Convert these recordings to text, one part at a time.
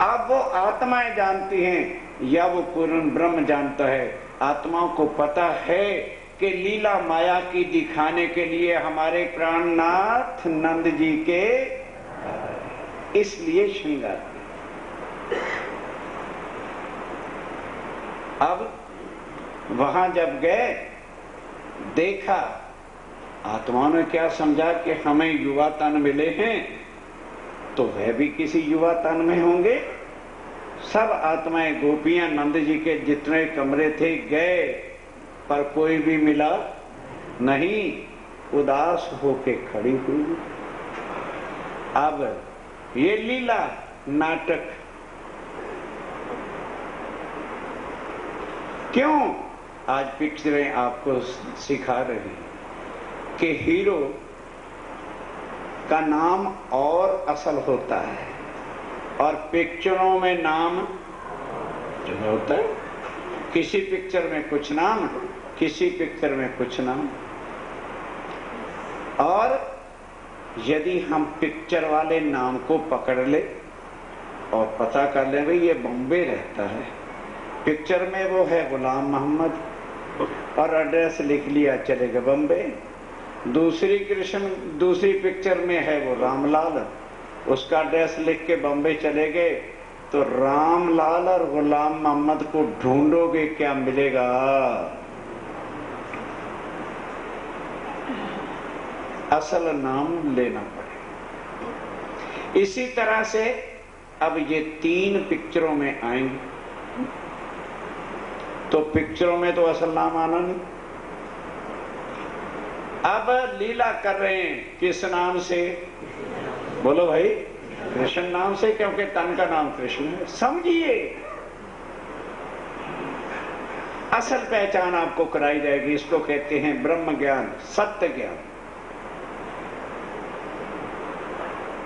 अब वो आत्माएं जानती हैं या वो पूर्ण ब्रह्म जानता है। आत्माओं को पता है कि लीला माया की दिखाने के लिए हमारे प्राणनाथ नंद जी के इसलिए श्रृंगार। अब वहां जब गए देखा, आत्माओं ने क्या समझा कि हमें युवा तन मिले हैं तो वह भी किसी युवा तन में होंगे। सब आत्माएं गोपियां नंद जी के जितने कमरे थे गए, पर कोई भी मिला नहीं, उदास होके खड़ी हुई। अब ये लीला नाटक क्यों आज पिक्चरें आपको सिखा रही हैं कि हीरो का नाम और असल होता है और पिक्चरों में नाम जो होता है, किसी पिक्चर में कुछ नाम, किसी पिक्चर में कुछ नाम। और यदि हम पिक्चर वाले नाम को पकड़ ले और पता कर ले भाई ये बॉम्बे रहता है, पिक्चर में वो है गुलाम मोहम्मद और एड्रेस लिख लिया चलेगा बॉम्बे। दूसरी पिक्चर में है वो रामलाल, उसका एड्रेस लिख के बॉम्बे चले गए तो रामलाल और गुलाम मोहम्मद को ढूंढोगे क्या मिलेगा? असल नाम लेना पड़ेगा। इसी तरह से अब ये 3 पिक्चरों में आएंगे तो पिक्चरों में तो असल नाम आना नहीं। अब लीला कर रहे हैं किस नाम से? बोलो भाई, कृष्ण नाम से, क्योंकि तन का नाम कृष्ण है। समझिए, असल पहचान आपको कराई जाएगी। इसको कहते हैं ब्रह्म ज्ञान, सत्य ज्ञान।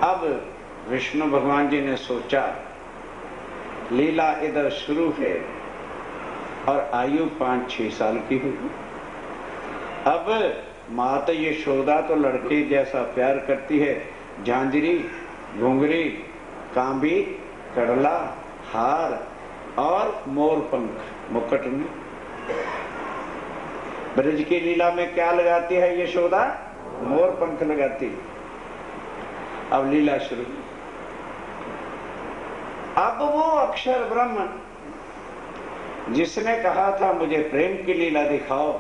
अब विष्णु भगवान जी ने सोचा लीला इधर शुरू है और आयु 5-6 साल की हुई। अब माता यशोदा तो लड़के जैसा प्यार करती है, झांझरी, घुंघरी, कांबी, कड़ला, हार और मोरपंख मुकुट में। ब्रज की लीला में क्या लगाती है यशोदा? मोरपंख लगाती है। अब लीला शुरू। अब वो अक्षर ब्रह्म जिसने कहा था मुझे प्रेम की लीला दिखाओ,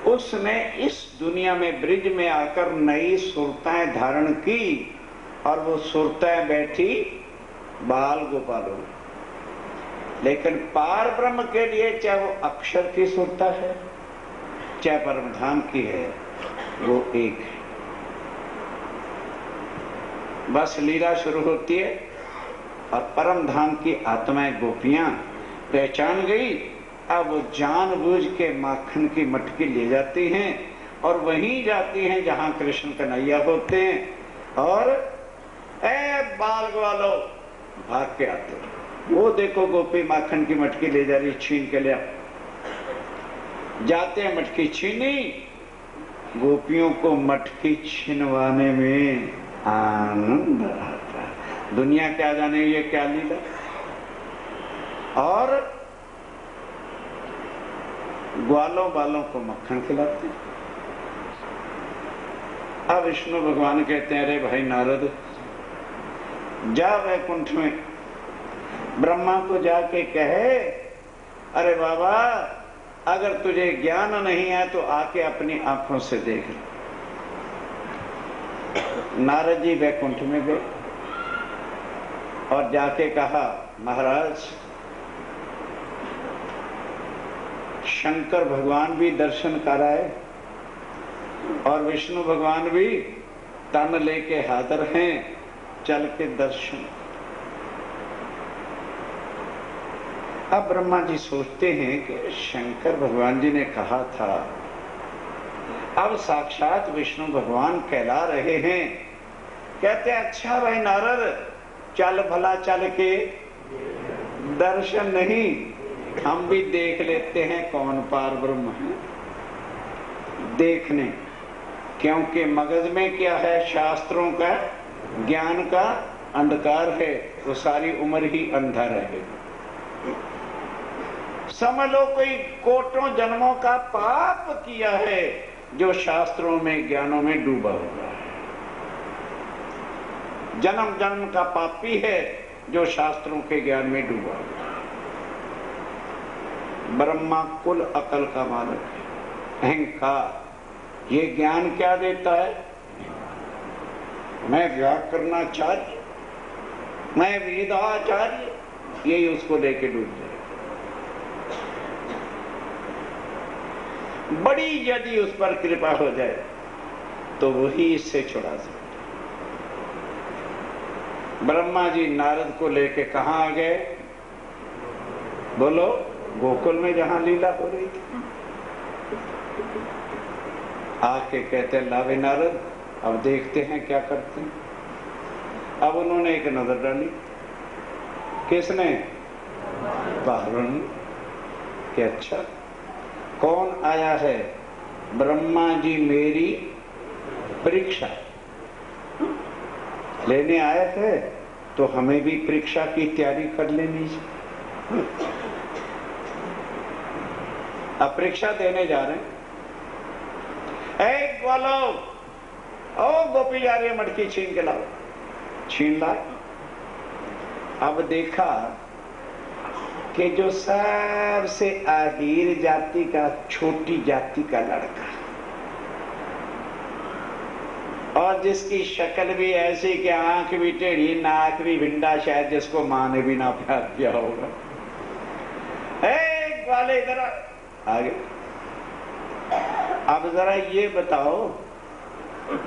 उसने इस दुनिया में ब्रिज में आकर नई सुरताएं धारण की और वो सुरताएं बैठी बाल गोपालों। लेकिन पार ब्रह्म के लिए चाहे वो अक्षर की सुरता है चाहे परम धाम की है, वो एक है। बस लीला शुरू होती है और परम धाम की आत्माएं गोपियां पहचान गई। अब वो जानबूझ के माखन की मटकी ले जाती हैं और वहीं जाती हैं जहां कृष्ण कन्हैया होते हैं और ए बाल ग्वालो भाग के आते हैं। वो देखो गोपी माखन की मटकी ले जा रही, छीन के ले जाते हैं। मटकी छीनी, गोपियों को मटकी छीनवाने में आनंद आता है। दुनिया क्या जाने ये क्या लीला। और ग्वालों बालों को मक्खन खिलाते हैं। अब विष्णु भगवान कहते हैं अरे भाई नारद, जा वैकुंठ में ब्रह्मा को जाके कहे अरे बाबा अगर तुझे ज्ञान नहीं है तो आके अपनी आंखों से देख ले। नारद जी वैकुंठ में गए और जाके कहा महाराज शंकर भगवान भी दर्शन कराए और विष्णु भगवान भी तन लेके हाजिर हैं, चल के दर्शन। अब ब्रह्मा जी सोचते हैं कि शंकर भगवान जी ने कहा था, अब साक्षात विष्णु भगवान कहला रहे हैं। कहते अच्छा भाई नारद चल भला चल के दर्शन नहीं, हम भी देख लेते हैं कौन पार ब्रह्म है। देखने, क्योंकि मगज में क्या है? शास्त्रों का, ज्ञान का अंधकार है तो सारी उम्र ही अंधा रहेगा। समझ लो कोई कोटों जन्मों का पाप किया है जो शास्त्रों में ज्ञानों में डूबा हुआ है। जन्म जन्म का पापी है जो शास्त्रों के ज्ञान में डूबा हुआ है। ब्रह्मा कुल अकल का मालक है। अहंकार ये ज्ञान क्या देता है? मैं व्याकरणाचार्य, मैं वेदाचार्य, यही उसको लेके डूब जाए। बड़ी यदि उस पर कृपा हो जाए तो वही इससे छुड़ा सकते। ब्रह्मा जी नारद को लेके कहां आ गए? बोलो, गोकुल में जहां लीला हो रही थी। आके कहते लावे नारद, अब देखते हैं क्या करते हैं। अब उन्होंने एक नजर डाली। किसने? बाहरण कि अच्छा कौन आया है? ब्रह्मा जी मेरी परीक्षा लेने आए थे, तो हमें भी परीक्षा की तैयारी कर लेनी चाहिए। अब परीक्षा देने जा रहे हैं। एक बोलो, ओ गोपी जा रही है, मटकी छीन के लाओ। छीन लाए। अब देखा कि जो सबसे आखिर जाति का, छोटी जाति का लड़का, और जिसकी शक्ल भी ऐसी कि आंख भी टेढ़ी, नाक भी भिंडा, शायद जिसको मां ने भी ना प्यार किया होगा। एक वाले इधर आगे। अब जरा ये बताओ,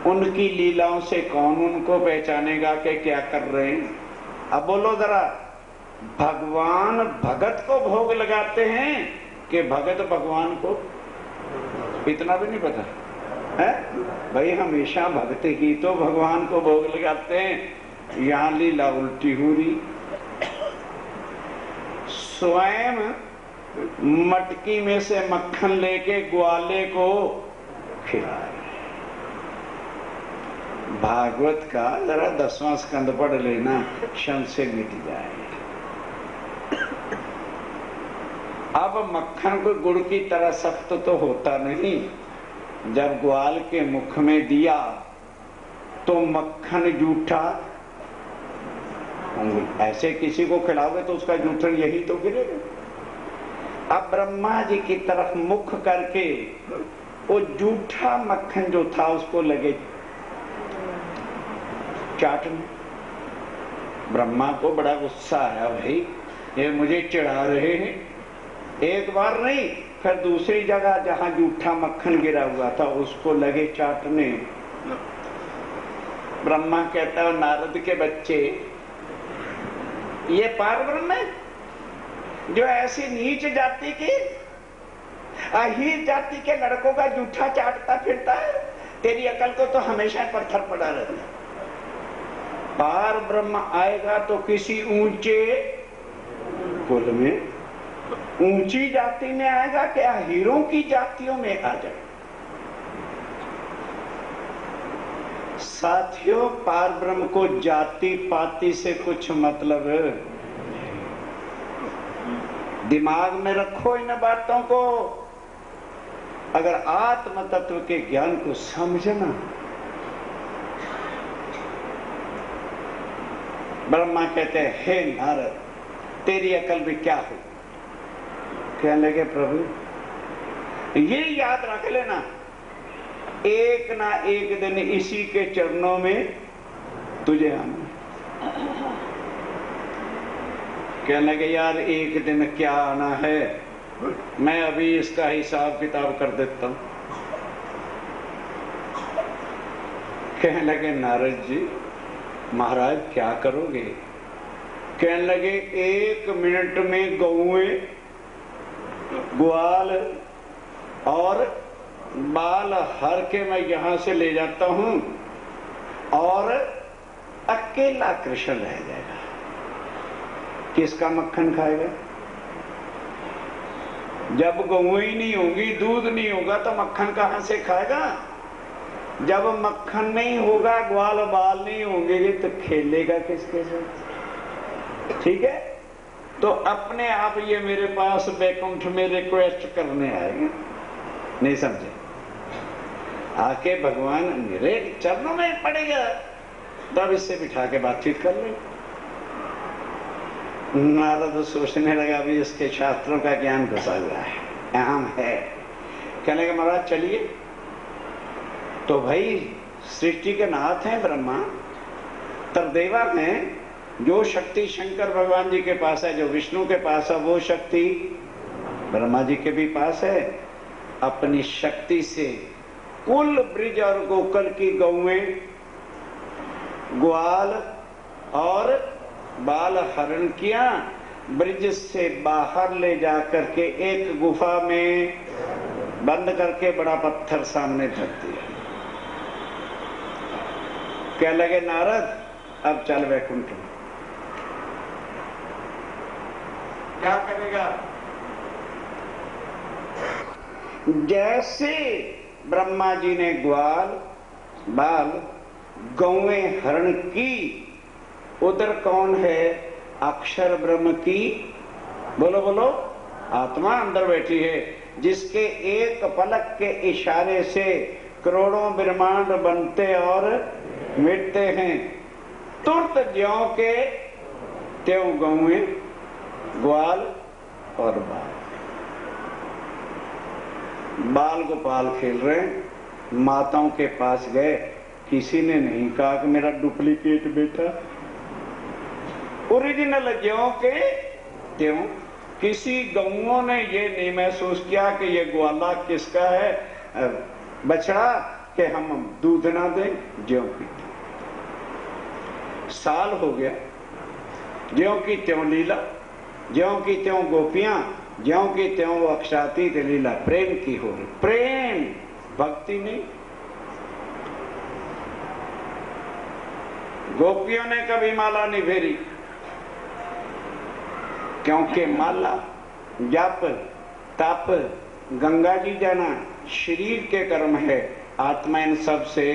उनकी लीलाओं से कौन उनको पहचानेगा कि क्या कर रहे हैं? अब बोलो जरा, भगवान भगत को भोग लगाते हैं कि भगत भगवान को? इतना भी नहीं पता है भाई। हमेशा भगत ही तो भगवान को भोग लगाते हैं। यहां लीला उल्टी हो रही। स्वयं मटकी में से मक्खन लेके ग्वाले को खिला रहे। भागवत का जरा 10वां स्कंद पढ़ लेना, क्षण से मिट जाए। अब मक्खन को गुड़ की तरह सख्त तो होता नहीं। जब ग्वाल के मुख में दिया तो मक्खन जूठा। ऐसे किसी को खिलाओगे तो उसका जूठन यही तो गिरेगा। अब ब्रह्मा जी की तरफ मुख करके वो जूठा मक्खन जो था उसको लगे चाटने। ब्रह्मा को बड़ा गुस्सा आया, भाई ये मुझे चिढ़ा रहे हैं। एक बार नहीं, फिर दूसरी जगह जहां जूठा मक्खन गिरा हुआ था उसको लगे चाटने। ब्रह्मा कहता है, नारद के बच्चे, ये पार ब्रह्म है जो ऐसी नीच जाति की, अहीर जाति के लड़कों का जूठा चाटता फिरता है? तेरी अकल को तो हमेशा पत्थर पड़ा रहता है। पार ब्रह्म आएगा तो किसी ऊंचे कुल में, ऊंची जाति में आएगा कि हीरों की जातियों में आ जाए? साथियों, पार ब्रह्म को जाति पाति से कुछ मतलब है। दिमाग में रखो इन बातों को। अगर आत्म तत्व के ज्ञान को समझना। ब्रह्मा कहते हैं, हे नारद, तेरी अकल भी क्या हो? कहने लगे, प्रभु ये याद रख लेना, एक ना एक दिन इसी के चरणों में तुझे आना। कहने लगे, यार एक दिन क्या आना है, मैं अभी इसका हिसाब किताब कर देता हूं। कहने लगे, नारद जी महाराज क्या करोगे? कहने लगे, 1 मिनट में गौएं, ग्वाल और बाल हर के मैं यहां से ले जाता हूं और अकेला कृष्ण रह जाएगा। किसका मक्खन खाएगा? जब गौएं ही नहीं होगी, दूध नहीं होगा तो मक्खन कहां से खाएगा? जब मक्खन नहीं होगा, ग्वाल बाल नहीं होंगे, तो खेलेगा किसके साथ? ठीक है, तो अपने आप ये मेरे पास बैकुंठ में रिक्वेस्ट करने आएगा, नहीं समझे? आके भगवान मेरे चरणों में पड़ेगा, तब इससे बिठा के बातचीत कर ले। नारद सोचने लगा, अभी इसके शास्त्रों का ज्ञान घुसा हुआ है, अहम है। कहने लगे महाराज चलिए। तो भाई सृष्टि के नाथ हैं ब्रह्मा, तब देवा में जो शक्ति शंकर भगवान जी के पास है, जो विष्णु के पास है, वो शक्ति ब्रह्मा जी के भी पास है। अपनी शक्ति से कुल ब्रिज और गोकुल की गौएं, ग्वाल और बाल हरण किया, ब्रिज से बाहर ले जाकर के एक गुफा में बंद करके बड़ा पत्थर सामने धर दिया। क्या लगे नारद, अब चल वैकुंठ में। क्या करेगा? जैसे ब्रह्मा जी ने ग्वाल बाल गौएं हरण की, उधर कौन है? अक्षर ब्रह्म की, बोलो बोलो, आत्मा अंदर बैठी है, जिसके एक पलक के इशारे से करोड़ों ब्रह्मांड बनते और मिटते हैं। तुरंत ज्यों के त्यों गौएं, ग्वाल और बाल। बाल गोपाल खेल रहे हैं, माताओं के पास गए, किसी ने नहीं कहा कि मेरा डुप्लीकेट बेटा, ओरिजिनल ज्यों के त्यों। किसी गौओं ने ये नहीं महसूस किया कि ये ग्वाला किसका है, बछड़ा, कि हम दूध ना दें, ज्यों की त्यों। साल हो गया, ज्यों की त्यों लीला, ज्यों की त्यों गोपियां, ज्यों की त्यों वो अक्षातीत लीला प्रेम की हो रही। प्रेम, भक्ति नहीं। गोपियों ने कभी माला नहीं फेरी, क्योंकि माला, जप, तप, गंगा जी जाना शरीर के कर्म है। आत्मा इन सब से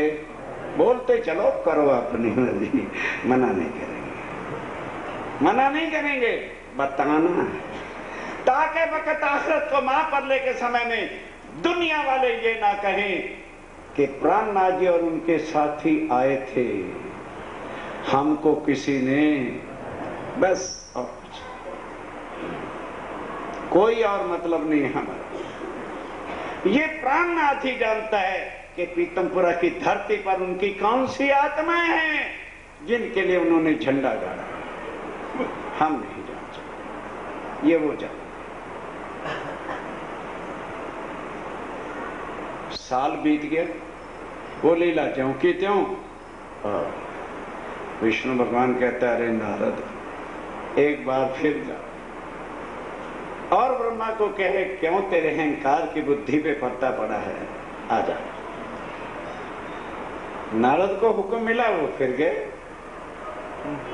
बोलते चलो, करो अपनी मर्जी, मना नहीं करेंगे, मना नहीं करेंगे, बताना है ताकि वक्त आखिरत को महापर्ले के समय में दुनिया वाले ये ना कहें कि प्राणनाथ जी और उनके साथी आए थे, हमको किसी ने, बस और कुछ कोई और मतलब नहीं है हमारा। ये प्राणनाथ ही जानता है कि पीतमपुरा की धरती पर उनकी कौन सी आत्माएं हैं जिनके लिए उन्होंने झंडा गाड़ा। हम नहीं जान सकते, ये वो जान। साल बीत गया, वो लीला ज्यों की त्यों। विष्णु भगवान कहता है, अरे नारद एक बार फिर जा और ब्रह्मा को कहे, क्यों तेरे अहंकार की बुद्धि पे पर्दा पड़ा है, आजा। नारद को हुक्म मिला, वो फिर गए।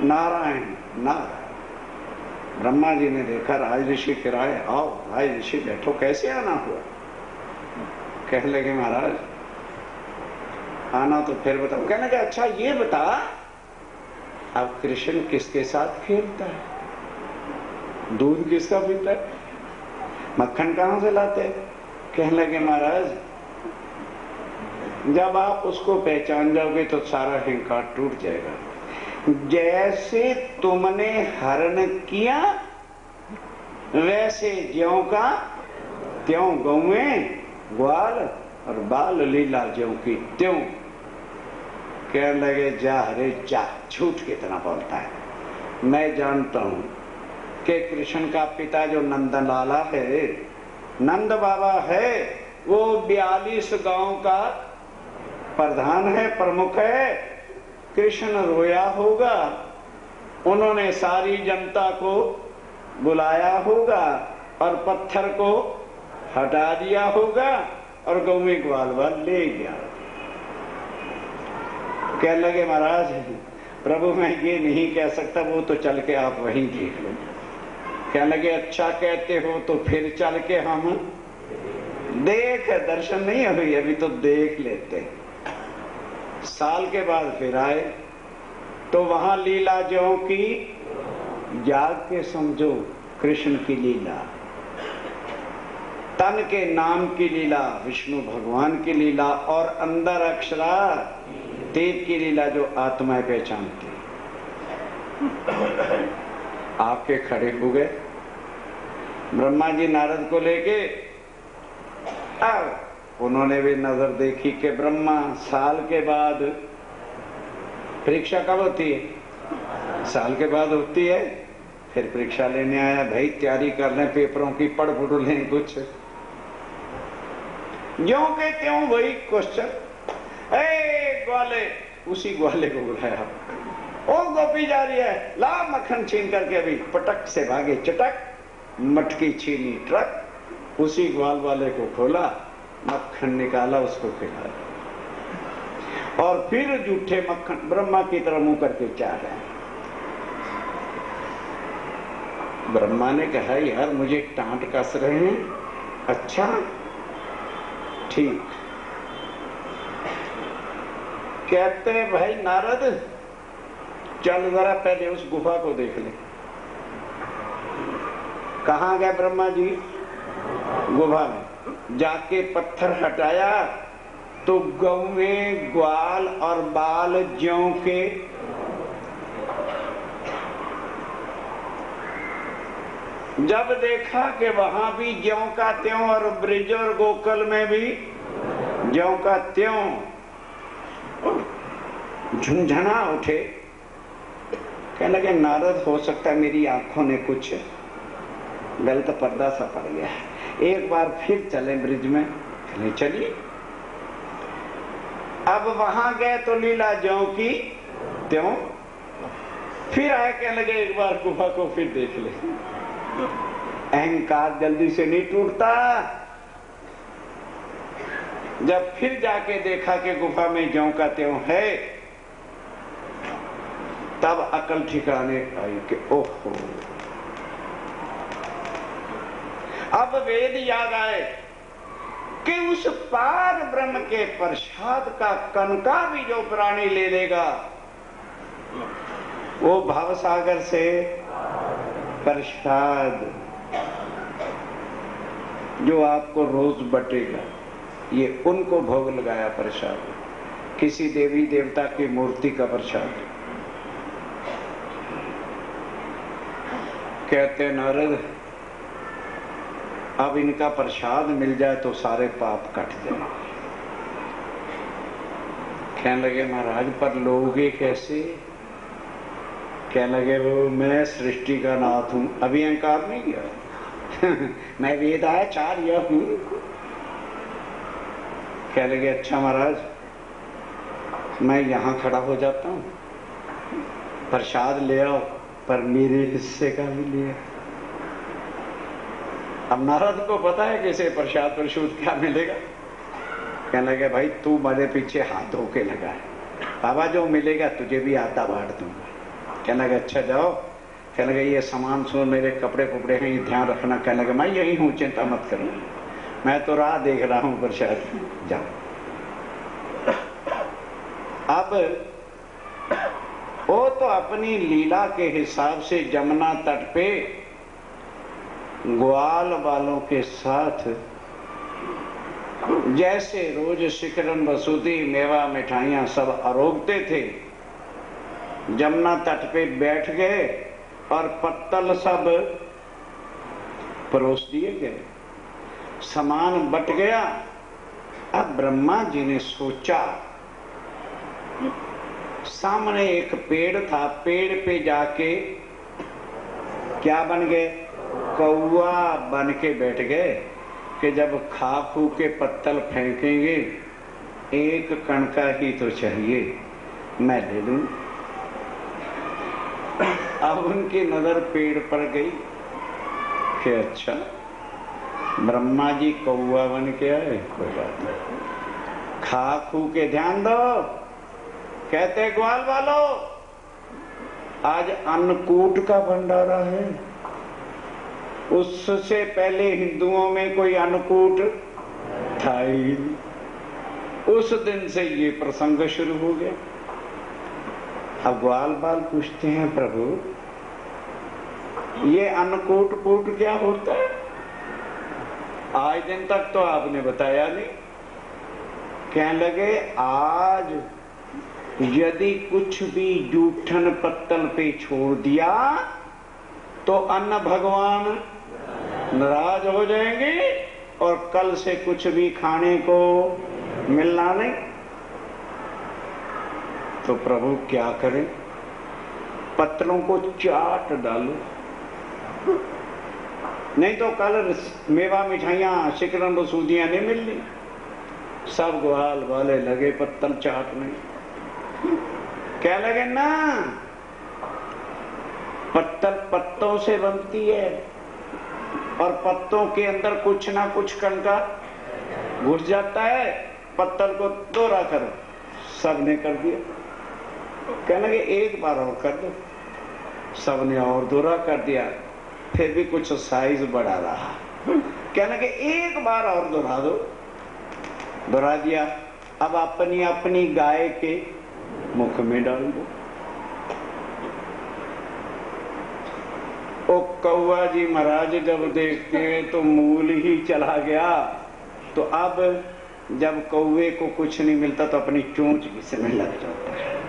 नारायण नारायण। ब्रह्मा जी ने देखा राज ऋषि फिर आए, आओ राज ऋषि बैठो, कैसे आना हुआ? कहने लगे महाराज आना तो फिर बताओ। कहने लगे अच्छा ये बता, अब कृष्ण किसके साथ खेलता है, दूध किसका पीता है, मक्खन कहां से लाते? कहने लगे महाराज जब आप उसको पहचान जाओगे तो सारा अहंकार टूट जाएगा। जैसे तुमने हरण किया वैसे ज्यों का त्यों गौएं, ग्वाल और बाल लीला ज्यों की त्यों। कहने लगे जा रे जा, झूठ कितना बोलता है। मैं जानता हूं कि कृष्ण का पिता जो नंदन लाला है, नंद बाबा है, वो 42 गांव का प्रधान है, प्रमुख है। कृष्ण रोया होगा, उन्होंने सारी जनता को बुलाया होगा और पत्थर को हटा दिया होगा और गौवे ग्वाल ले गया। कहने लगे महाराज प्रभु मैं ये नहीं कह सकता, वो तो चल के आप वहीं देख लो। कहने लगे अच्छा कहते हो तो फिर चल के हम देख, दर्शन नहीं हुई अभी तो देख लेते। साल के बाद फिर आए तो वहां लीला ज्यों की जाग के समझो कृष्ण की लीला, तन के नाम की लीला विष्णु भगवान की लीला, और अंदर अक्षरा देव की लीला जो आत्माएं पहचानती। आपके खड़े हो गए ब्रह्मा जी नारद को लेके। अब उन्होंने भी नजर देखी कि ब्रह्मा साल के बाद, परीक्षा कब होती है? साल के बाद होती है। फिर परीक्षा लेने आया, भाई तैयारी कर लें पेपरों की, पढ़ पढ़ लें कुछ। ज्यों के त्यों वही क्वेश्चन, ग्वाले, उसी ग्वाले को बुलाया, ओ गोपी जा रही है, ला मक्खन छीन करके। अभी पटक से भागे चटक, मटकी छीनी ट्रक, उसी ग्वाल वाले को खोला, मक्खन निकाला, उसको खिलाया, और फिर जूठे मक्खन ब्रह्मा की तरह मुंह करके चाह रहे हैं। ब्रह्मा ने कहा यार मुझे टांट कस रहे हैं। अच्छा ठीक। कहते हैं भाई नारद चल जरा पहले उस गुफा को देख ले। कहां गए ब्रह्मा जी? गुफा में। जाके पत्थर हटाया तो गौवें, ग्वाल और बाल ज्यों के। जब देखा कि वहां भी ज्यों का त्यों, और ब्रिज और गोकुल में भी ज्यों का त्यों, झुंझुना उठे। कहने लगे नारद हो सकता है मेरी आंखों ने कुछ गलत पर्दा सा पड़ गया, एक बार फिर चले ब्रिज में। कहने चलिए। अब वहां गए तो लीला ज्यों की त्यों। फिर आए, कहने लगे एक बार गुफा को फिर देख ले। अहंकार जल्दी से नहीं टूटता। जब फिर जाके देखा कि गुफा में ज्यों का त्यों है, तब अकल ठिकाने आई कि ओहो। अब वेद याद आए कि उस पार ब्रह्म के प्रसाद का कनका भी जो प्राणी ले लेगा, वो भवसागर से प्रसाद जो आपको रोज बटेगा, ये उनको भोग लगाया प्रसाद, किसी देवी देवता की मूर्ति का प्रसाद। कहते नारद अब इनका प्रसाद मिल जाए तो सारे पाप कट जाए। कहने लगे महाराज पर लोगे कैसे? कहने लगे वो मैं सृष्टि का नाथ हूं। अभी अहंकार नहीं किया मैं वेदाचार्य हूं। कहने लगे अच्छा महाराज मैं यहां खड़ा हो जाता हूं, प्रसाद ले आओ, पर मेरे हिस्से का भी लिया। अब नारद को पता है कि इसे प्रसाद प्रसूद क्या मिलेगा। कहने लगे भाई तू मेरे पीछे हाथ धो के लगा है, बाबा जो मिलेगा तुझे भी आधा बांट दूंगा। कहने लगे अच्छा जाओ। कहने लगे ये सामान सुन, मेरे कपड़े कुपड़े हैं, ये ध्यान रखना। कहने लगे मैं यही हूं, चिंता मत करो, मैं तो राह देख रहा हूं प्रसाद, जाओ। अब वो तो अपनी लीला के हिसाब से जमुना तट पे ग्वाल वालों के साथ जैसे रोज शिकरन बसूती मेवा मिठाइयां सब आरोगते थे, जमुना तट पे बैठ गए और पत्तल सब परोस दिए गए, सामान बट गया। अब ब्रह्मा जी ने सोचा, सामने एक पेड़ था, पेड़ पे जाके क्या बन गए? कौआ बन के बैठ गए कि जब खा खू के पत्तल फेंकेंगे एक कणका ही तो चाहिए, मैं ले लूं। अब उनकी नजर पेड़ पर गई कि अच्छा ब्रह्मा जी कौआ बन के आए, कोई बात नहीं, खा खू के ध्यान दो। कहते ग्वाल वालों आज अन्नकूट का भंडारा है, उससे पहले हिंदुओं में कोई अन्नकूट था ही। उस दिन से ये प्रसंग शुरू हो गया। अब ग्वाल बाल पूछते हैं, प्रभु ये अन्नकूट कूट क्या होता है? आज दिन तक तो आपने बताया नहीं। कहने लगे, आज यदि कुछ भी जूठन पत्तल पे छोड़ दिया तो अन्न भगवान नाराज हो जाएंगे और कल से कुछ भी खाने को मिलना नहीं। तो प्रभु क्या करें? पत्तलों को चाट डालो, नहीं तो कल मेवा मिठाइयां शिकरन रसूदियां नहीं मिलनी। सब ग्वाल वाले लगे पत्तल चाटने। क्या लगे ना, पत्तल पत्तों से बनती है और पत्तों के अंदर कुछ ना कुछ कणका घुस जाता है। पत्तल को दोहरा करो। सबने कर दिया। कहने लगे एक बार और कर दो। सबने और दोहरा कर दिया, फिर भी कुछ साइज बढ़ा रहा। कहने लगे एक बार और दोहरा दो। दोहरा दिया। अब अपनी अपनी गाय के मुख में डाल दो। ओ कौवा जी महाराज जब देखते हैं तो मूल ही चला गया। तो अब जब कौवे को कुछ नहीं मिलता तो अपनी चोंच घिसने लग जाता है।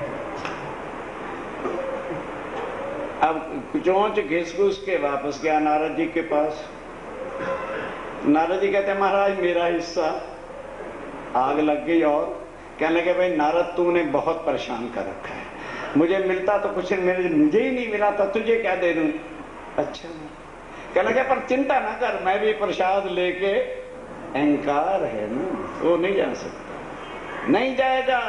अब चोंच घिस घुस के वापस गया नारद जी के पास। नारद जी कहते महाराज मेरा हिस्सा। आग लग गई। और कहने लगे भाई नारद तूने बहुत परेशान कर रखा है, मुझे मिलता तो कुछ मुझे ही नहीं मिला था, तुझे क्या दे दूं? अच्छा। कहने लगे पर चिंता ना कर, मैं भी प्रसाद लेके, अहंकार है ना वो नहीं जा सकता, नहीं जाएगा।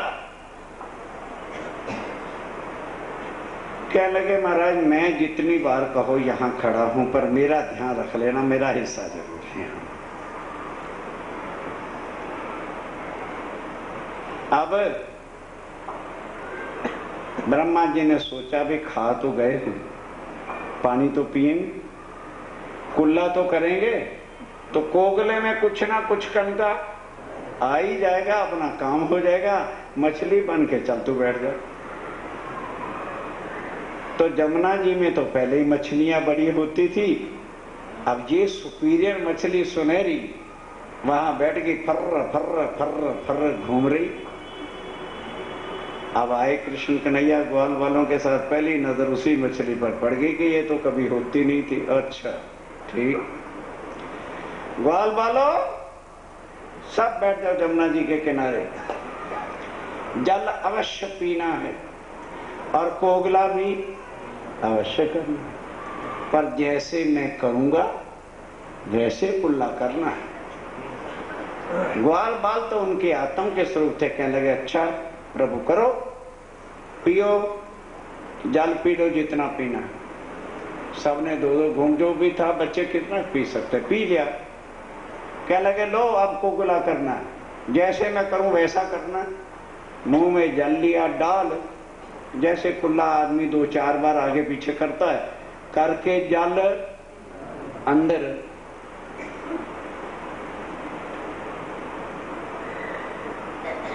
कहने लगे महाराज मैं जितनी बार कहो यहां खड़ा हूं, पर मेरा ध्यान रख लेना, मेरा हिस्सा जरूर है। अब ब्रह्मा जी ने सोचा भी खा तो गए हैं, पानी तो पिएंगे, कुल्ला तो करेंगे, तो कोगले में कुछ ना कुछ कणका आ ही जाएगा, अपना काम हो जाएगा, मछली बन के चल तू बैठ जा। तो जमुना जी में तो पहले ही मछलियां बड़ी होती थी। अब ये सुपीरियर मछली सुनहरी वहां बैठ के फर्र फर्र फर्र फर्र घूम रही। अब आए कृष्ण कन्हैया ग्वाल वालों के साथ, पहली नजर उसी मछली पर पड़ गई कि ये तो कभी होती नहीं थी। अच्छा ठीक, ग्वाल वालों सब बैठ जाओ जमुना जी के किनारे। जल अवश्य पीना है और कोगला भी अवश्य करना है, पर जैसे मैं करूंगा वैसे कुल्ला करना है। ग्वाल बाल तो उनके आत्म के स्वरूप थे। कहने लगे अच्छा प्रभु करो, पियो, जल पी लो जितना पीना है। सबने दो दो घूम, जो भी था बच्चे कितना पी सकते, पी लिया। क्या लगे लो अब कोगला करना है, जैसे मैं करूं वैसा करना है। मुंह में जल लिया डाल, जैसे कुल्ला आदमी दो चार बार आगे पीछे करता है, करके जल अंदर।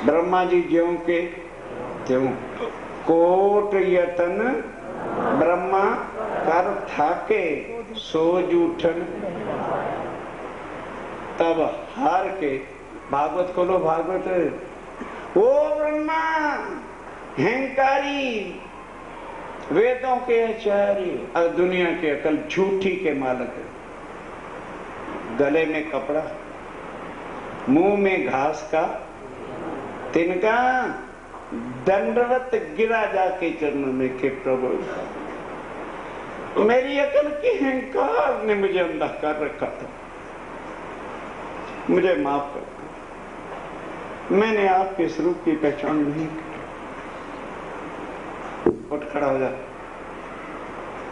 ब्रह्मा जी ज्यों के त्यों, कोट यतन ब्रह्मा कर थाके, सो जूठन तब हार के। भागवत खोलो, भागवत। ओ ब्रह्मा अहंकारी, वेदों के आचार्य और दुनिया के अकल झूठी के मालिक, गले में कपड़ा, मुंह में घास का तिनका, दंडवत गिरा जाके चरणों में के प्रभु मेरी अकल के अहंकार ने मुझे अंधा कर रखा था, मुझे माफ कर। मैंने आपके स्वरूप की पहचान नहीं की। उठ खड़ा हो जा,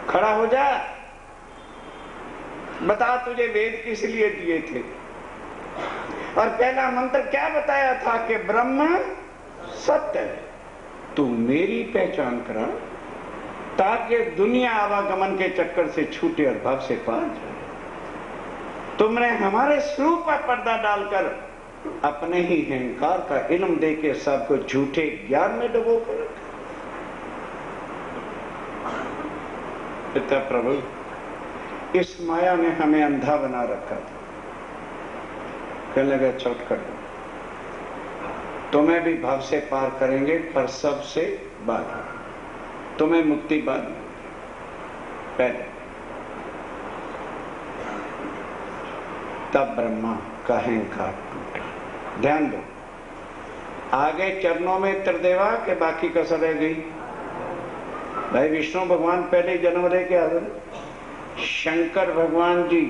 खड़ा हो जा, बता तुझे वेद किस लिए दिए थे। और पहला मंत्र क्या बताया था कि ब्रह्म सत्य है। तू मेरी पहचान करा ताकि दुनिया आवागमन के चक्कर से छूटे और भाव से पार जाए। तुमने हमारे स्वरूप पर पर्दा डालकर अपने ही अहंकार का इल्म देके सबको झूठे ज्ञान में डुबो कर रखा। पिता प्रभु, इस माया ने हमें अंधा बना रखा था। कहने लगा चौट कर दो, तुम्हें भी भव से पार करेंगे, पर सबसे बाद। तुम्हें मुक्ति बाद में, पहले। तब ब्रह्मा का अहंकार टूटा। ध्यान दो, आगे चरणों में त्रिदेवा के बाकी कसर रह गई। भाई विष्णु भगवान पहले जन्म लेके आ गए, शंकर भगवान जी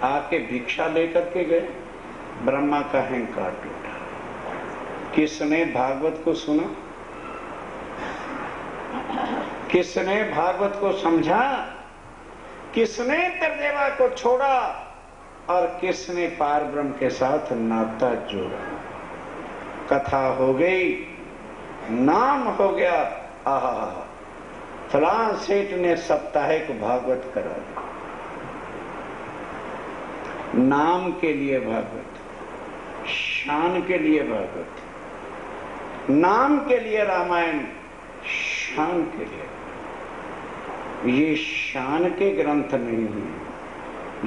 आके भिक्षा लेकर के गए, ब्रह्मा का अहंकार टूटा। किसने भागवत को सुना? किसने भागवत को समझा? किसने त्रिदेवा को छोड़ा? और किसने पार ब्रह्म के साथ नाता जोड़ा? कथा हो गई, नाम हो गया। आहा, फलां सेठ ने साप्ताहिक भागवत करा दिया। नाम के लिए भागवत, शान के लिए भागवत, नाम के लिए रामायण, शान के लिए। ये शान के ग्रंथ नहीं है,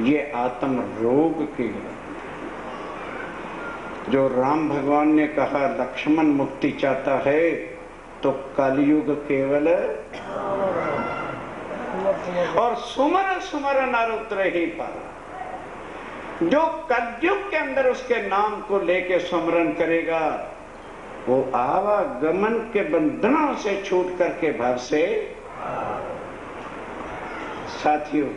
ये आत्म रोग के ग्रंथ। जो राम भगवान ने कहा लक्ष्मण मुक्ति चाहता है तो कलयुग केवल और सुमर सुमर नर उतरे ही पारा। जो कलयुग के अंदर उसके नाम को लेके सुमरन करेगा, वो आवागमन के बंधनों से छूट करके भाव से। साथियों,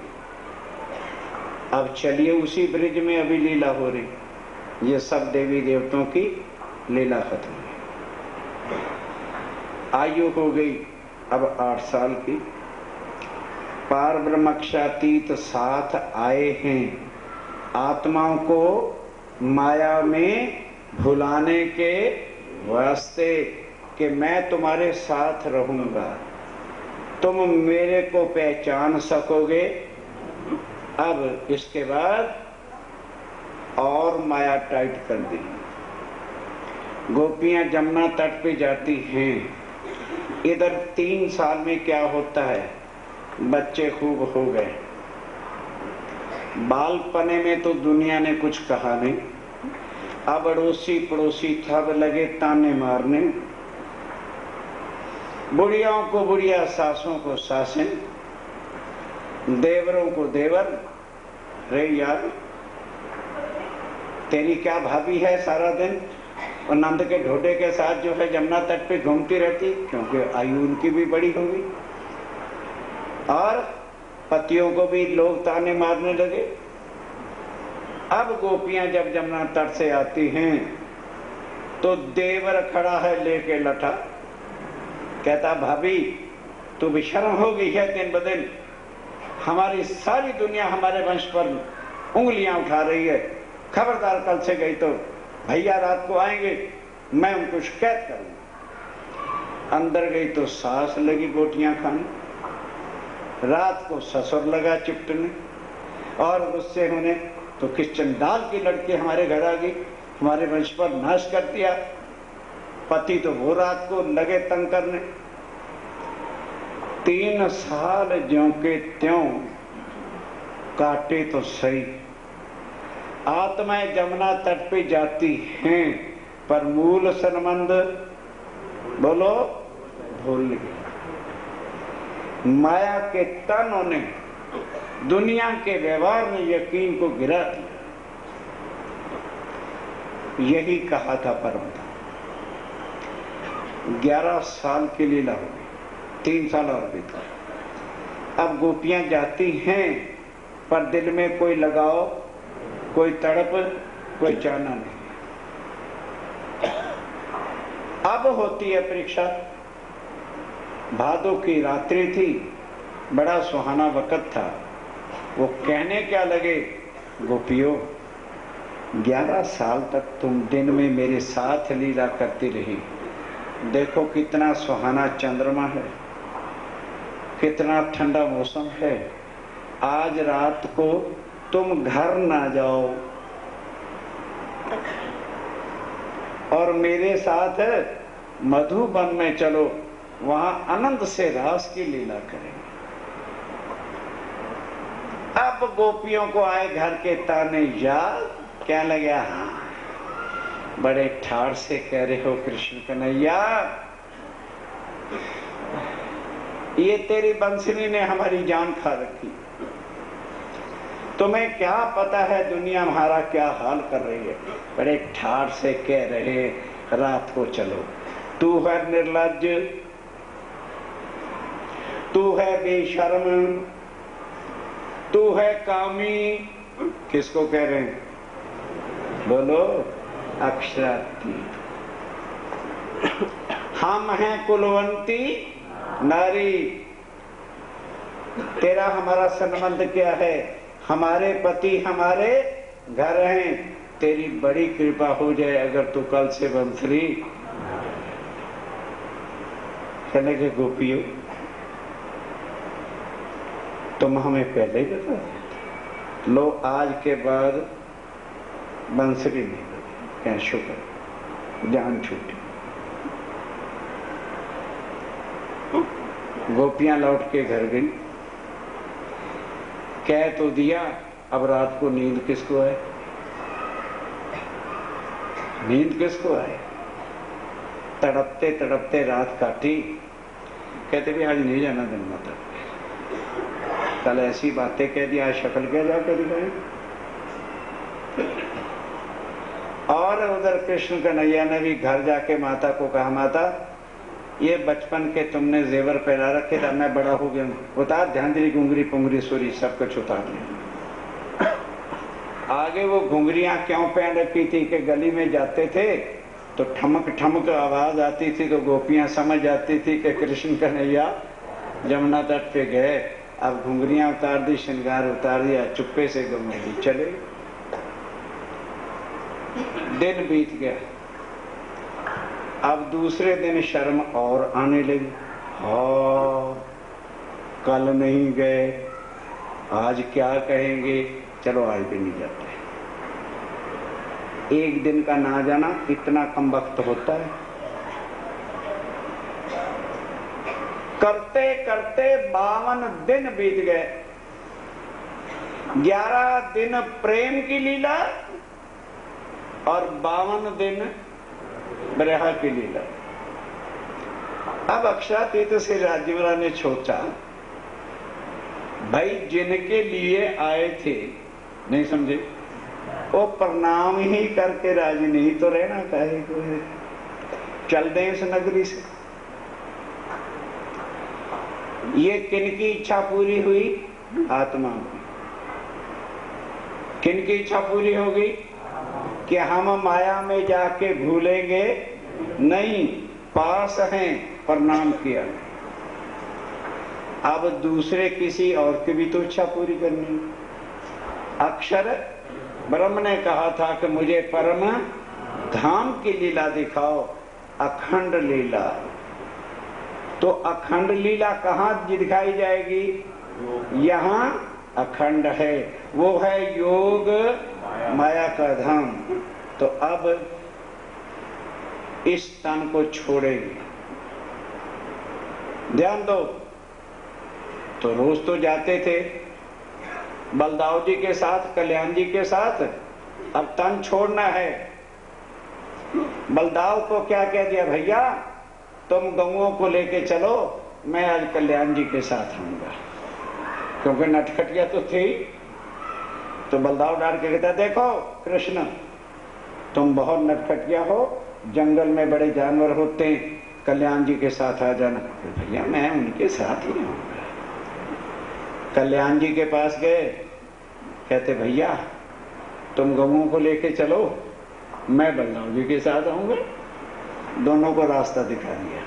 अब चलिए उसी ब्रिज में अभी लीला हो रही। ये सब देवी देवताओं की लीला खत्म है। आयु हो गई अब 8 साल की। पार ब्रह्मक्षातीत साथ आए हैं आत्माओं को माया में भुलाने के वास्ते कि मैं तुम्हारे साथ रहूंगा, तुम मेरे को पहचान सकोगे। अब इसके बाद और माया टाइट कर दी। गोपियां जमुना तट पे जाती हैं। इधर 3 साल में क्या होता है, बच्चे खूब हो गए। बालपने में तो दुनिया ने कुछ कहा नहीं। अब अड़ोसी पड़ोसी सब लगे ताने मारने। बुढ़ियाओं को बुढ़िया, सासों को सासें, देवरों को देवर। रे यार, तेरी क्या भाभी है सारा दिन और नंद के ढोडे के साथ जो है जमुना तट पे घूमती रहती, क्योंकि आयु उनकी भी बड़ी होगी। और पतियों को भी लोग ताने मारने लगे। अब गोपियां जब जमुना तट से आती हैं तो देवर खड़ा है लेके लठा, कहता भाभी तू भी शर्म हो गई है, दिन ब दिन हमारी सारी दुनिया हमारे वंश पर उंगलियां उठा रही है। खबरदार, कल से गई तो भैया रात को आएंगे, मैं उनको शिकायत करूंगा। अंदर गई तो सास लगी गोटियां खाने, रात को ससुर लगा चिपटने, और गुस्से होने तो किस चंडाल की लड़की हमारे घर आ गई, हमारे वंश पर नाश कर दिया। पति तो वो रात को लगे तंग करने। 3 साल ज्यों के त्यों काटे तो सही। आत्माएं जमुना तट पे जाती हैं, पर मूल संबंध बोलो भूल गए। माया के तनों ने दुनिया के व्यवहार में यकीन को गिरा दिया। यही कहा था परम। 11 साल की लीला हो गई, 3 साल और बीता। अब गोपियां जाती हैं, पर दिल में कोई लगाव, कोई तड़प, कोई चाहना नहीं। अब होती है परीक्षा। भादों की रात्रि थी, बड़ा सुहाना वक्त था। वो कहने क्या लगे, गोपियों 11 साल तक तुम दिन में मेरे साथ लीला करती रही। देखो कितना सुहाना चंद्रमा है, कितना ठंडा मौसम है। आज रात को तुम घर ना जाओ, और मेरे साथ मधुबन में चलो, वहां आनंद से रास की लीला करेंगे। अब गोपियों को आए घर के ताने याद, क्या लगा, हाँ बड़े ठाड़ से कह रहे हो कृष्ण कन्हैया, ये तेरी बंसरी ने हमारी जान खा रखी, तुम्हें क्या पता है दुनिया हमारा क्या हाल कर रही है। बड़े ठाड़ से कह रहे रात को चलो, तू है निर्लज्ज, तू है बेशर्म, तू है कामी। किसको कह रहे हैं, बोलो, अक्षरार्थी। हम हैं कुलवंती नारी, तेरा हमारा संबंध क्या है, हमारे पति हमारे घर हैं, तेरी बड़ी कृपा हो जाए अगर तू कल से बंसरी। कहने के गोपियों, तुम हमें पहले ही बता देते, लो आज के बाद बंसरी नहीं बजे। क्या शुक्र, जान छूटी। गोपियां लौट के घर गई, कह तो दिया, अब रात को नींद किसको आए, नींद किसको आए। तड़पते तड़पते रात काटी, कहते भी आज नहीं जाना दिन माता, कल ऐसी बातें कह दी, आज शक्ल क्या जाकर दिखाई। और उधर कृष्ण कन्हैया ने भी घर जाके माता को कहा, माता ये बचपन के तुमने जेवर पहना रखे थे, मैं बड़ा हो गया, उतार झांझरी घुंगरी पुंगरी सूरी सब कुछ उतार लिया। आगे वो घुंगरियां क्यों पहन रखी थी कि गली में जाते थे तो ठमक ठमक आवाज आती थी, तो गोपियां समझ जाती थी कि कृष्ण कन्हैया जमुना तट पे गए। अब घुंगरियां उतार दी, श्रृंगार उतार दिया, चुप्पे से गंगे चले। दिन बीत गया, अब दूसरे दिन शर्म और आने लगी, हाँ कल नहीं गए, आज क्या कहेंगे, चलो आज भी नहीं जाते। एक दिन का ना जाना इतना कम वक्त होता है। करते करते 52 दिन बीत गए, 11 दिन प्रेम की लीला और 52 दिन विरह की लीला। अब अक्षरातीत से राज्यवरा ने सोचा, भाई जिनके लिए आए थे, नहीं समझे, वो प्रणाम ही करके राजी नहीं तो रहना काहे को है, चल दे इस नगरी से। ये किनकी इच्छा पूरी हुई, आत्मा की। किनकी इच्छा पूरी हो गई कि हम माया में जाके भूलेंगे नहीं, पास हैं, प्रणाम किया। अब दूसरे किसी और की भी तो इच्छा पूरी करनी। अक्षर ब्रह्म ने कहा था कि मुझे परम धाम की लीला दिखाओ, अखंड लीला। तो अखंड लीला कहाँ दिखाई जाएगी, यहाँ अखंड है, वो है योग माया का धाम। तो अब इस तन को छोड़ेगी। ध्यान दो, तो रोज तो जाते थे बलदाव जी के साथ, कल्याण जी के साथ, अब तन छोड़ना है। बलदाव को क्या कह दिया, भैया तुम गौओं को लेके चलो, मैं आज कल्याण जी के साथ आऊंगा, क्योंकि नटखटिया तो थी। तो बलदाव डाल के कहता, देखो कृष्ण तुम बहुत नटखटिया हो, जंगल में बड़े जानवर होते हैं, कल्याण जी के साथ आ जाना। भैया मैं उनके साथ ही आऊंगा। कल्याण जी के पास गए, कहते भैया तुम गौओं को लेके चलो, मैं बलदाव जी के साथ आऊंगा। दोनों को रास्ता दिखा दिया।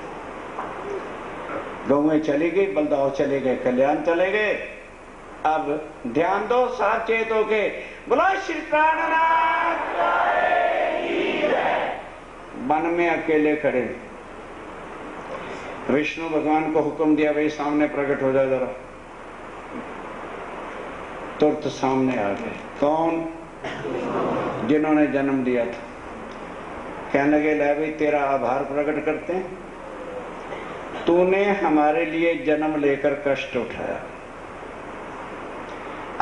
गौएं चली गई, बलदाव चले गए, कल्याण चले गए। अब ध्यान दो, साचेत होके बोला श्री प्राणनाथ। वन में अकेले खड़े, विष्णु भगवान को हुक्म दिया, भाई सामने प्रकट हो जाए जरा। तुरंत सामने आ गए। कौन, जिन्होंने जन्म दिया था। कहने लगे ले भाई तेरा आभार प्रकट करते हैं, तूने हमारे लिए जन्म लेकर कष्ट उठाया,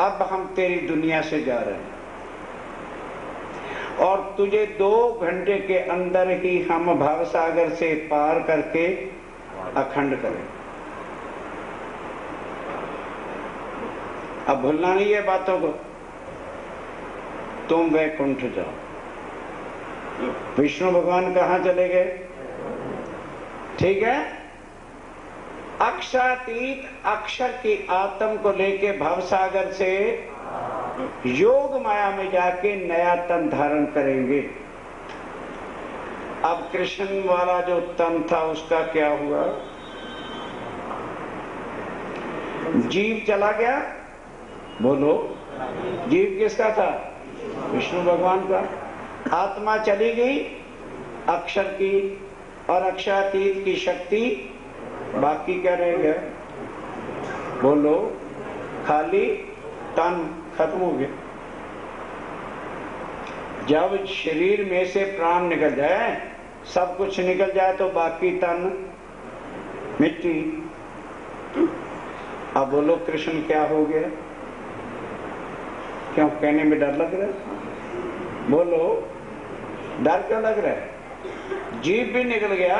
अब हम तेरी दुनिया से जा रहे हैं और तुझे 2 घंटे के अंदर ही हम भवसागर से पार करके अखंड करें। अब भूलना नहीं है बातों को। तुम वैकुंठ जाओ। विष्णु भगवान कहां चले गए? ठीक है, अक्षरातीत अक्षर की आत्म को लेके भवसागर से योग माया में जाके नया तन धारण करेंगे। अब कृष्ण वाला जो तन था उसका क्या हुआ? जीव चला गया। बोलो, जीव किसका था? विष्णु भगवान का। आत्मा चली गई अक्षर की, और अक्षरातीत की शक्ति, बाकी क्या रह गया? बोलो, खाली तन खत्म हो गया। जब शरीर में से प्राण निकल जाए, सब कुछ निकल जाए, तो बाकी तन मिट्टी। अब बोलो कृष्ण क्या हो गया? क्यों कहने में डर लग रहा है? बोलो, डर क्यों लग रहा है? जीव भी निकल गया,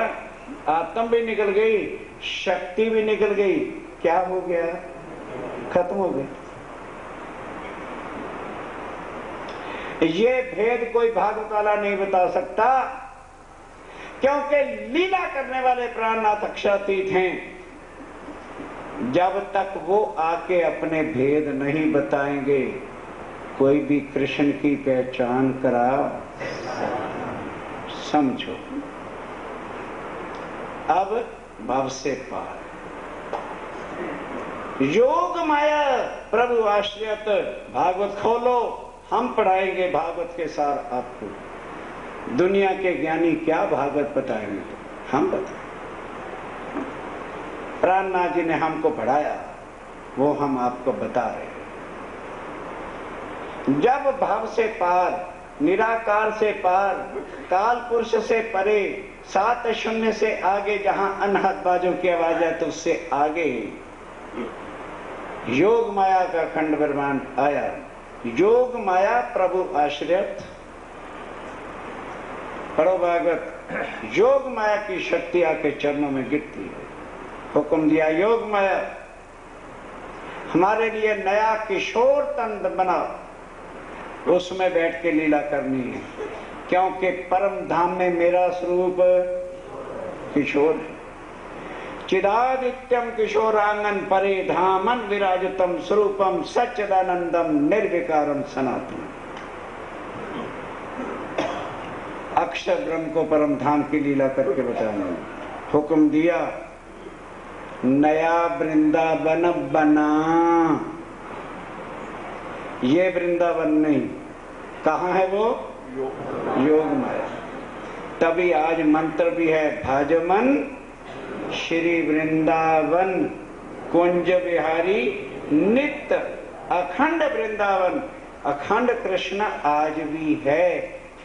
आत्मा भी निकल गई, शक्ति भी निकल गई, क्या हो गया? खत्म हो गया। ये भेद कोई भागवत वाला नहीं बता सकता, क्योंकि लीला करने वाले प्राणनाथ अक्षरातीत हैं। जब तक वो आके अपने भेद नहीं बताएंगे, कोई भी कृष्ण की पहचान करा समझो। अब भव से पार योग माया प्रभु आश्रित। भागवत खोलो, हम पढ़ाएंगे भागवत के सार आपको। दुनिया के ज्ञानी क्या भागवत बताएंगे? हम बताएंगे। प्राणनाथ जी ने हमको पढ़ाया, वो हम आपको बता रहे हैं। जब भाव से पार, निराकार से पार, काल पुरुष से परे, 7 शून्य से आगे, जहां अनहद बाजों की आवाज है, तो उससे आगे योग माया का खंड ब्रह्मांड आया। योग माया प्रभु आश्रित। पढ़ो भागवत। योग माया की शक्ति आके चरणों में गिरती है। हुक्म दिया योग माया हमारे लिए नया किशोर तन बनाओ, उसमें बैठ के लीला करनी है, क्योंकि परम धाम में मेरा स्वरूप किशोर है। चिदादित्यम किशोरांगन परे धामन विराजतम स्वरूपम सच्चिदानंदम निर्विकारम सनातन। अक्षर ब्रह्म को परम धाम की लीला करके बताना। हुक्म दिया नया वृंदावन बना। ये वृंदावन नहीं, कहाँ है वो? योग माया। तभी आज मंत्र भी है, भजमन श्री वृंदावन कुंज बिहारी नित्य अखंड वृंदावन। अखंड कृष्ण आज भी है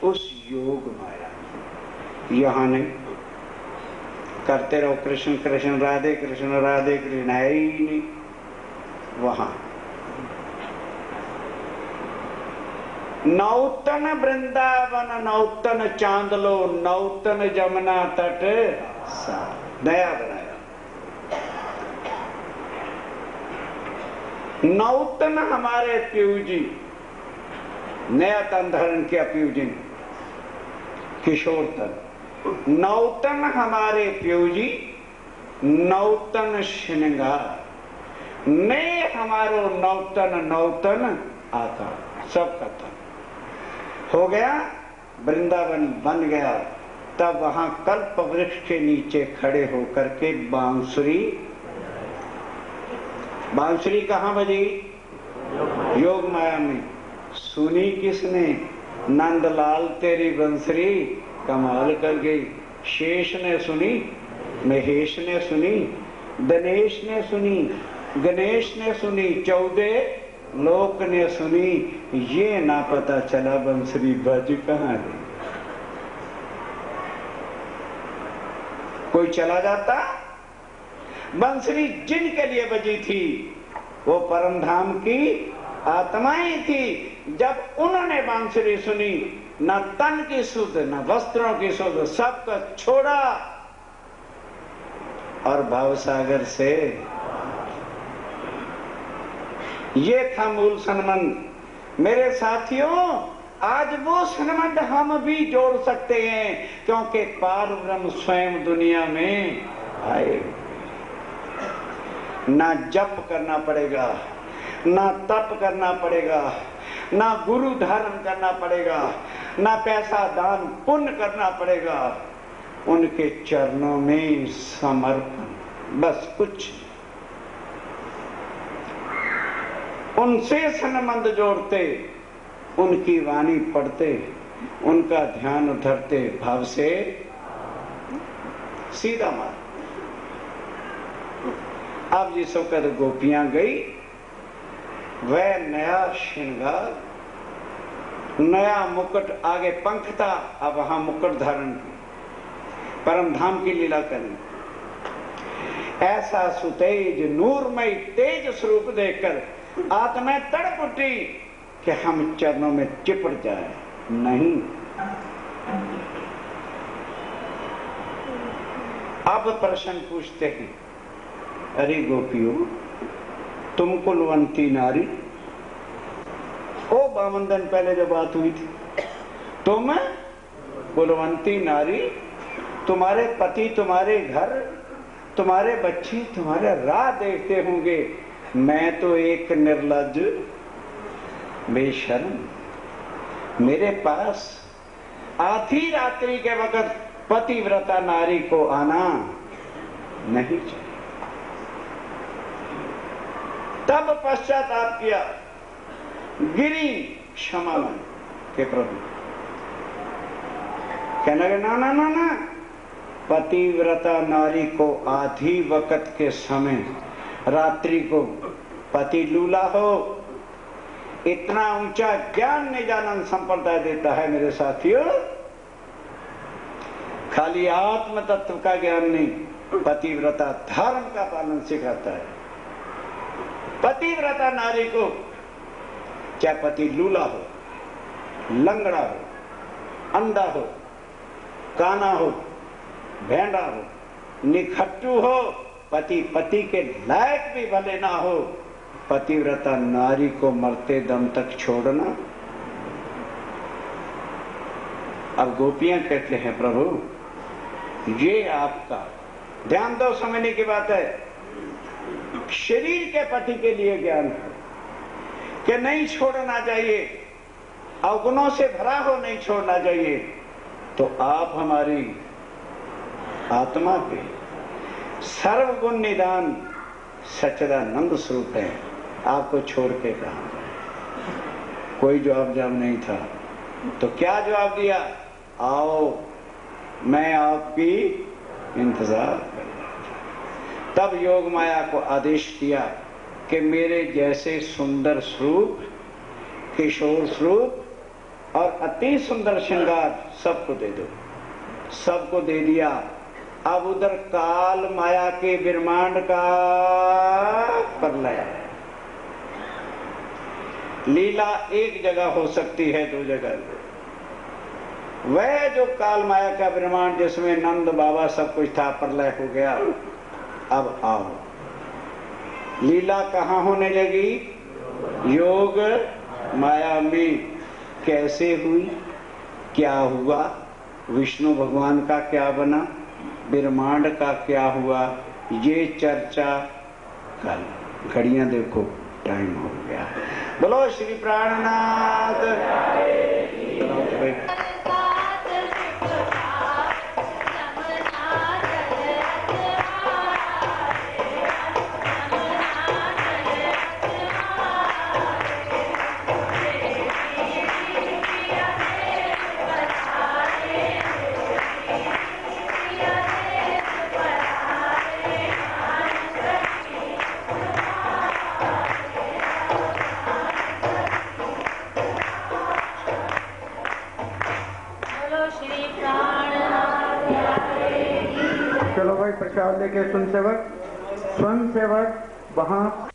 उस योग माया। यहाँ नहीं, करते रहो कृष्ण कृष्ण राधे कृष्ण राधे कृष्ण, है ही नहीं वहां। नौतन वृंदावन नौतन चांदलो, नौतन जमुना तट सा, नया बनाया। नौतन हमारे पीयू जी, नया तन धारण किया पीयू जी ने, किशोर तन। नौतन हमारे पीयू जी, नौतन श्रृंगार, ने हमारो नौतन नौतन आकार, सबका तन हो गया। वृंदावन बन गया। तब वहां कल्प वृक्ष के नीचे खड़े होकर के बांसुरी, बांसुरी कहां बजी? योग माया में। सुनी किसने? नंदलाल तेरी बंसुरी कमाल कर गई। शेष ने सुनी, महेश ने सुनी, दिनेश ने सुनी, गणेश ने सुनी, 14 लोक ने सुनी, ये ना पता चला बंसरी बज कहाँ गई। कोई चला जाता, बंसरी जिनके लिए बजी थी वो परम धाम की आत्माएं थी। जब उन्होंने बांसुरी सुनी, न तन की सुध न वस्त्रों की सुध, सबको छोड़ा और भावसागर से, ये था मूल संबंध। मेरे साथियों, आज वो संबंध हम भी जोड़ सकते हैं, क्योंकि पार ब्रह्म स्वयं दुनिया में आए। ना जप करना पड़ेगा, ना तप करना पड़ेगा, ना गुरु धारण करना पड़ेगा, ना पैसा दान पुण्य करना पड़ेगा। उनके चरणों में समर्पण, बस कुछ। उनसे संबंध जोड़ते, उनकी वाणी पढ़ते, उनका ध्यान धरते, भाव से सीधा मार्ग। अब जिस वक्त गोपियां गई, वह नया श्रृंगार, नया मुकुट, आगे पंख था, अब वहां मुकुट धारण की, परम धाम की लीला करनी। ऐसा सुतेज नूरमय तेज स्वरूप देखकर आत्मा तड़प उठी कि हम चरणों में चिपट जाए। नहीं, अब प्रश्न पूछते हैं, अरे गोपियों, तुम कुलवंती नारी, ओ बामन दिन पहले जो बात हुई थी, तुम कुलवंती नारी, तुम्हारे पति तुम्हारे घर, तुम्हारे बच्चे तुम्हारे राह देखते होंगे, मैं तो एक निर्लज्ज बेशर्म, मेरे पास आधी रात्रि के वक्त पतिव्रता नारी को आना नहीं चाहिए। तब पश्चाताप किया, गिरी क्षमा मांगी के प्रभु। कहने लगे, ना ना ना ना, पतिव्रता नारी को आधी वक्त के समय, रात्रि को पति लूला हो, इतना ऊंचा ज्ञान निजानंद संप्रदाय देता है मेरे साथियों। खाली आत्म तत्व का ज्ञान नहीं, पतिव्रता धर्म का पालन सिखाता है। पतिव्रता नारी को, चाहे पति लूला हो, लंगड़ा हो, अंधा हो, काना हो, भेंड़ा हो, निखट्टू हो, पति पति के लायक भी भले ना हो, पतिव्रता नारी को मरते दम तक छोड़ना। अब गोपियां कहते हैं, प्रभु ये आपका, ध्यान दो, समझने की बात है, शरीर के पति के लिए ज्ञान है कि नहीं छोड़ना चाहिए, अवगुणों से भरा हो नहीं छोड़ना चाहिए। तो आप हमारी आत्मा के सर्वगुण निदान सच्चिदानंद स्वरूप है, आपको छोड़ के कहां जाए। कोई जवाब नहीं था, तो क्या जवाब दिया, आओ मैं आपकी इंतजार कर रहा था। तब योग माया को आदेश दिया कि मेरे जैसे सुंदर स्वरूप, किशोर स्वरूप और अति सुंदर श्रृंगार सबको दे दो। सबको दे दिया। अब उधर काल माया के ब्रह्मांड का प्रलय है। लीला एक जगह हो सकती है, दो जगह। वह जो काल माया का ब्रह्मांड जिसमें नंद बाबा सब कुछ था, प्रलय हो गया। अब आओ, लीला कहाँ होने लगी? योग माया में। कैसे हुई, क्या हुआ, विष्णु भगवान का क्या बना, ब्रह्मांड का क्या हुआ, ये चर्चा कल। घड़ियां देखो, टाइम हो गया। बोलो श्री प्राणनाथ। स्वाभाविक प्रसाद लेके स्वयं सेवक वहां